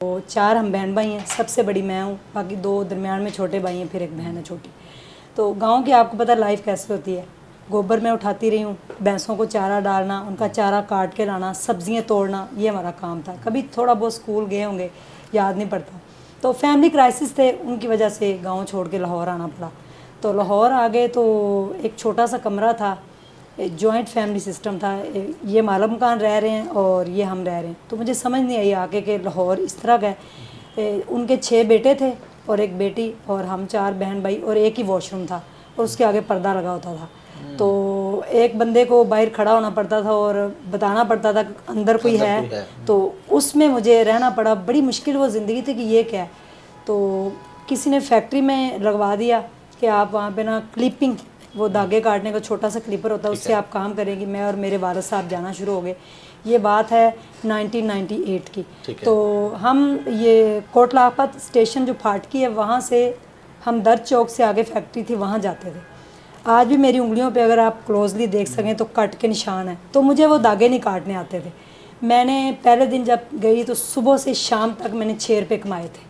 तो 4 हम बहन भाई हैं, सबसे बड़ी मैं हूँ, बाकी 2 दरमियान में छोटे भाई हैं, फिर एक बहन है छोटी। तो गांव की आपको पता लाइफ कैसे होती है। गोबर मैं उठाती रही हूँ, भैंसों को चारा डालना, उनका चारा काट के लाना, सब्जियाँ तोड़ना, ये हमारा काम था। कभी थोड़ा बहुत स्कूल गए होंगे, याद नहीं पड़ता। तो फैमिली क्राइसिस थे, उनकी वजह से गाँव छोड़ के लाहौर आना पड़ा। तो लाहौर आ गए तो एक छोटा सा कमरा था, जॉइंट फैमिली सिस्टम था। ये माला मकान रह रहे हैं और ये हम रह रहे हैं। तो मुझे समझ नहीं आई आके कि लाहौर इस तरह का है। उनके 6 बेटे थे और एक बेटी, और हम 4 बहन भाई, और एक ही वॉशरूम था और उसके आगे पर्दा लगा होता था। तो एक बंदे को बाहर खड़ा होना पड़ता था और बताना पड़ता था अंदर कोई है। तो उसमें मुझे रहना पड़ा। बड़ी मुश्किल वो ज़िंदगी थी कि ये क्या है। तो किसी ने फैक्ट्री में लगवा दिया कि आप वहाँ पे ना क्लिपिंग, वो धागे काटने का छोटा सा क्लिपर होता है, उससे आप काम करेंगी। मैं और मेरे वालिद साहब जाना शुरू हो गए। ये बात है 1998 की। तो हम ये कोटला आफत स्टेशन जो फाटकी है, वहाँ से हम दर्द चौक से आगे फैक्ट्री थी, वहाँ जाते थे। आज भी मेरी उंगलियों पे अगर आप क्लोजली देख सकें तो कट के निशान है। तो मुझे वो धागे नहीं काटने आते थे। मैंने पहले दिन जब गई तो सुबह से शाम तक मैंने 6 रुपये कमाए थे।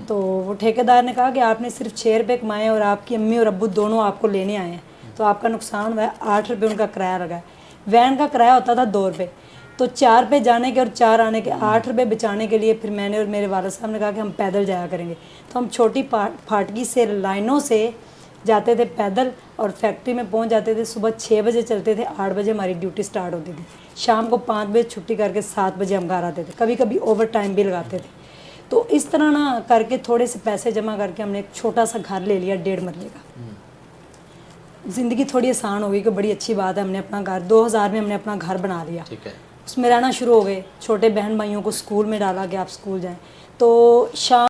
तो वो ठेकेदार ने कहा कि आपने सिर्फ 6 रुपये कमाए और आपकी अम्मी और अब्बू दोनों आपको लेने आए हैं, तो आपका नुकसान हुआ है। 8 रुपये उनका किराया लगा है। वैन का किराया होता था 2 रुपये। तो 4 पे जाने के और 4 आने के, 8 रुपये बचाने के लिए फिर मैंने और मेरे वालिद साहब ने कहा कि हम पैदल जाया करेंगे। तो हम छोटी फाटकी से लाइनों से जाते थे पैदल और फैक्ट्री में पहुंच जाते थे। सुबह 6 बजे चलते थे, 8 बजे हमारी ड्यूटी स्टार्ट होती थी। शाम को 5 बजे छुट्टी करके 7 बजे हम घर आते थे। कभी कभी ओवर टाइम भी लगाते थे। तो इस तरह ना करके थोड़े से पैसे जमा करके हमने एक छोटा सा घर ले लिया 1.5 मरले का। ज़िंदगी थोड़ी आसान हो गई कि बड़ी अच्छी बात है। हमने अपना घर 2000 में हमने अपना घर बना लिया। उसमें रहना शुरू हो गए। छोटे बहन भाइयों को स्कूल में डाला कि आप स्कूल जाएं। तो शाम